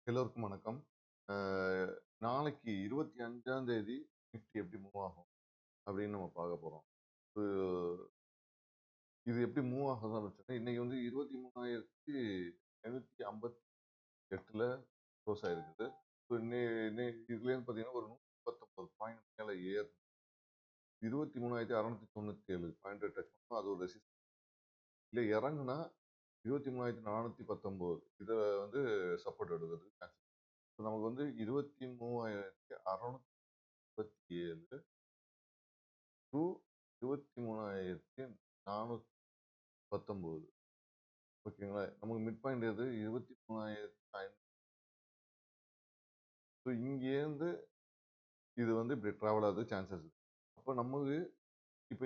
எல்லோருக்கும் வணக்கம். அ நாளைக்கு 25ஆம் தேதி நிஃப்டி எப்படி மூவ் ஆகும் அப்படின்னு நம்ம பார்க்க போறோம். இது இது எப்படி மூவ் ஆகுதுன்னு வச்சுக்கோங்க. இன்னைக்கு வந்து 23,558ல க்ளோஸ் ஆயிருக்குது. ஸோ இதுலேருந்து பார்த்தீங்கன்னா ஒரு 119 பாயிண்ட் மேல ஏறுது. 23,697 பாயிண்ட் டச் பண்ணோம். அது ஒரு ரெசிஸ்டன்ஸ். இல்ல இறங்குனா 23,419 இத வந்து சப்போர்ட் எடுக்குது. நமக்கு வந்து 23,687 டு 23,419. ஓகேங்களா? நமக்கு மிட் பாயிண்ட் எது? 23,500. ஸோ இங்கேருந்து இது வந்து இப்படி ட்ராவல் ஆகுது சான்சஸ் இருக்கு. அப்போ நமக்கு இப்போ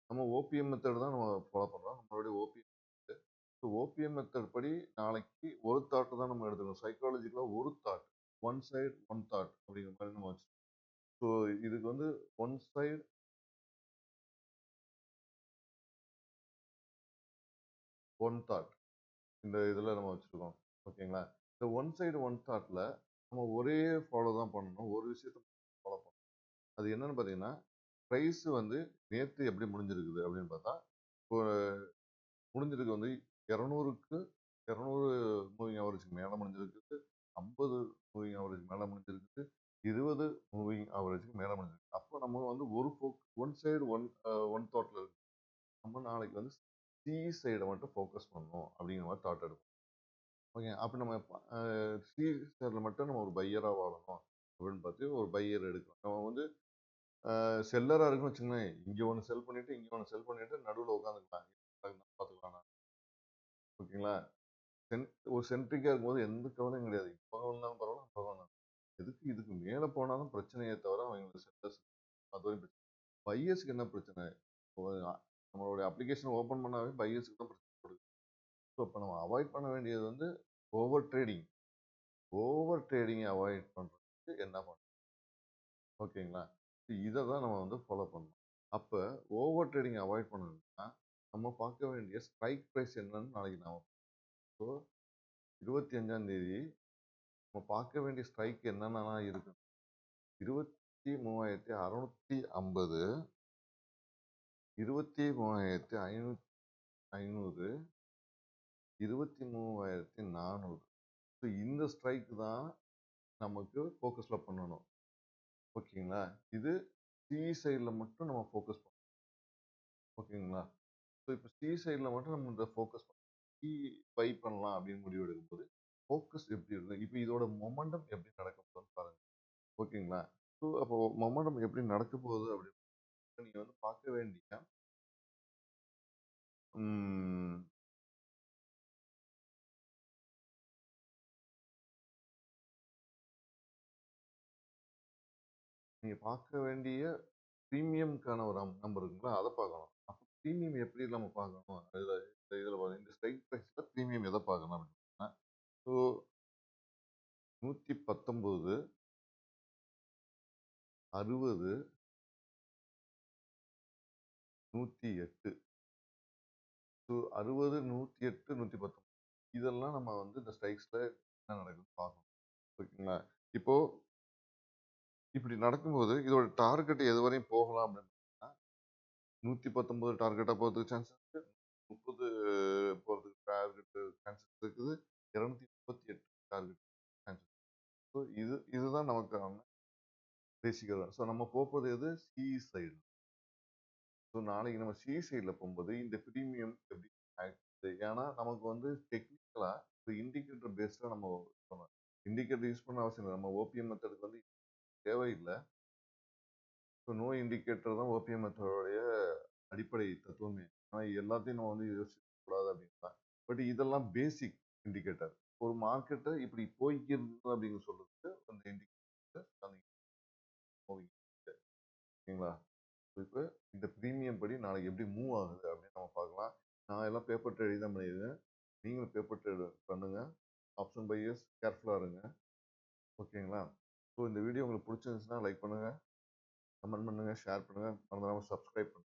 நம்ம ஓபிஎம் மெத்தட் தான் நம்ம ஃபாலோ பண்றோம். நம்மளுடைய OPM method. So OPM method படி நாளைக்கு ஒரு தாட் தான் நம்ம எடுத்துக்கணும். சைக்காலஜிக்கலா ஒரு thought. One side one thought அப்படிங்கிற மாதிரி நம்ம வச்சு. ஸோ இதுக்கு வந்து ஒன் சைடு ஒன் தாட் இந்த இதில் நம்ம வச்சுருக்கோம். ஓகேங்களா? இந்த ஒன் சைடு ஒன் தாட்டில் நம்ம ஒரே ஃபாலோ தான் பண்ணணும். ஒரு விஷயத்த ஃபாலோ பண்ணணும். அது என்னன்னு பார்த்தீங்கன்னா, ப்ரைஸ் வந்து நேற்று எப்படி முடிஞ்சிருக்குது அப்படின்னு பார்த்தா, இப்போ முடிஞ்சிருக்கு வந்து 200க்கு 200 மூவிங் ஆவரேஜ்க்கு மேலே முடிஞ்சிருக்குது. 50 மூவிங் ஆவரேஜ் மேலே முடிஞ்சிருக்குது. 20 மூவிங் ஆவரேஜ்க்கு மேலே முடிஞ்சிருக்கு. அப்போ நம்ம வந்து ஒரு ஒன் சைடு ஒன் தாட்டில் இருக்கு. நம்ம நாளைக்கு வந்து சி சைடை மட்டும் ஃபோக்கஸ் பண்ணணும் அப்படிங்கிற மாதிரி தாட் எடுக்கும். ஓகே. அப்ப நம்ம சி ஷேர்ல மட்டும் நம்ம ஒரு பையரா வாழணும் அப்படின்னு பார்த்து ஒரு பையர் எடுக்கணும். நம்ம வந்து செல்லரா இருக்குன்னு வச்சுக்கோங்களேன். இங்க ஒன்று செல் பண்ணிட்டு இங்க ஒன்று செல் பண்ணிட்டு நடுவில் உட்காந்துக்கலாம். பார்த்துக்கலாம். ஓகேங்களா? ஒரு சென்ட்ரிக்கா இருக்கும்போது எந்த கவலையும் கிடையாது. இப்போ வந்தாலும் பரவாயில்ல, அப்போ வந்தாலும் எதுக்கு இதுக்கு மேலே போனாலும் பிரச்சனையே தவிர அவங்களுக்கு செல்லர்ஸ் அது வரையும் பிரச்சனை. பையர்ஸ்க்கு என்ன பிரச்சனை? இப்போ நம்மளுடைய அப்ளிகேஷன் ஓப்பன் பண்ணாவே பையர்ஸ்க்கு தான் பிரச்சனை கொடுக்குது. ஸோ இப்போ நம்ம அவாய்ட் பண்ண வேண்டியது வந்து ஓவர் ட்ரேடிங். ஓவர் ட்ரேடிங்கை அவாய்ட் பண்ணுறதுக்கு என்ன பண்ணணும்? ஓகேங்களா? இதை தான் நம்ம வந்து ஃபாலோ பண்ணணும். அப்போ ஓவர் ட்ரேடிங் அவாய்ட் பண்ணணும்னா நம்ம பார்க்க வேண்டிய ஸ்ட்ரைக் ப்ரைஸ் என்னன்னு நாளைக்கு நாம ஸோ 25ஆம் தேதி நம்ம பார்க்க வேண்டிய ஸ்ட்ரைக் என்னென்னலாம் இருக்கு? 23,650, 23,500, 23,400. ஸோ இந்த ஸ்ட்ரைக் தான் நமக்கு ஃபோக்கஸில் பண்ணணும். ஓகேங்களா? இது சி சைடில் மட்டும் நம்ம ஃபோக்கஸ் பண்ணணும். ஓகேங்களா? ஸோ இப்போ சி சைடில் மட்டும் நம்ம இந்த ஃபோக்கஸ் சி பை பண்ணலாம் அப்படின்னு முடிவு எடுக்கும்போது ஃபோக்கஸ் எப்படி இருக்குது? இப்போ இதோட மொமெண்டம் எப்படி நடக்க போகுதுன்னு பாருங்க. ஓகேங்களா? ஸோ அப்போ மொமெண்டம் எப்படி நடக்க போகுது அப்படின்னு நீங்க வந்து பார்க்க வேண்டிய நீங்க பார்க்க வேண்டிய ப்ரீமியம்க்கான ஒரு நம்பர் இருக்குங்களா? அதை பார்க்கணும். அப்போ ப்ரீமியம் எப்படி நம்ம பார்க்கணும்? இதில் இந்த ஸ்ட்ரைக் ப்ரைஸில் ப்ரீமியம் எதை பார்க்கணும் அப்படின்னா ஸோ 119, 60, 108. ஸோ 60, 108, 119 இதெல்லாம் நம்ம வந்து இந்த ஸ்ட்ரைக்ஸ்ல என்ன நடக்குதுன்னு பார்க்கணும். ஓகேங்களா? இப்போ இப்படி நடக்கும்போது இதோட டார்கெட் எது வரையும் போகலாம் அப்படின்னா 119 டார்கெட்டா போகிறதுக்கு சான்ஸ் இருக்கு. 30 போகிறதுக்கு டார்கெட் சான்சஸ் இருக்குது. 238 டார்கெட் சான்சஸ். ஸோ இதுதான் நமக்கான பேசிக்காக. ஸோ நம்ம போகிறது எது? C side. ஸோ நாளைக்கு நம்ம சி சைடில் போகும்போது இந்த ப்ரீமியம் எப்படி ஆகுது? ஏன்னா நமக்கு வந்து டெக்னிக்கலாக இப்போ இண்டிகேட்டர் பேஸ்டாக நம்ம பண்ணணும். இண்டிகேட்டர் யூஸ் பண்ண அவசியம் இல்லை. நம்ம ஓபிஎம் மெத்தடுக்கு வந்து தேவையில்லை. ஸோ நோ இண்டிகேட்டர் தான் ஓபிஎம் மெத்தடோடைய அடிப்படை தத்துவமே. ஆனால் எல்லாத்தையும் நம்ம வந்து யோசிக்கக்கூடாது அப்படின்னா பட் இதெல்லாம் பேசிக் இண்டிகேட்டர். ஒரு மார்க்கெட்டை இப்படி போய்க்கிறது அப்படின்னு சொல்றதுக்கு அந்த இண்டிகேட்டர் அந்த ஓகேங்களா? இப்போ இந்த ப்ரீமியம் படி நாளைக்கு எப்படி மூவ் ஆகுது அப்படின்னு நம்ம பார்க்கலாம். நான் எல்லாம் பேப்பர் ட்ரேடிங் தான் பண்ணியிருக்கேன். நீங்களும் பேப்பர் ட்ரேட் பண்ணுங்க. ஆப்ஷன் பையர்ஸ் கேர்ஃபுல்லாக இருங்க. ஓகேங்களா? ஸோ இந்த வீடியோ உங்களுக்கு பிடிச்சிருந்துச்சுன்னா லைக் பண்ணுங்க, கமெண்ட் பண்ணுங்க, ஷேர் பண்ணுங்க, மறந்துடாம சப்ஸ்கிரைப் பண்ணுங்க.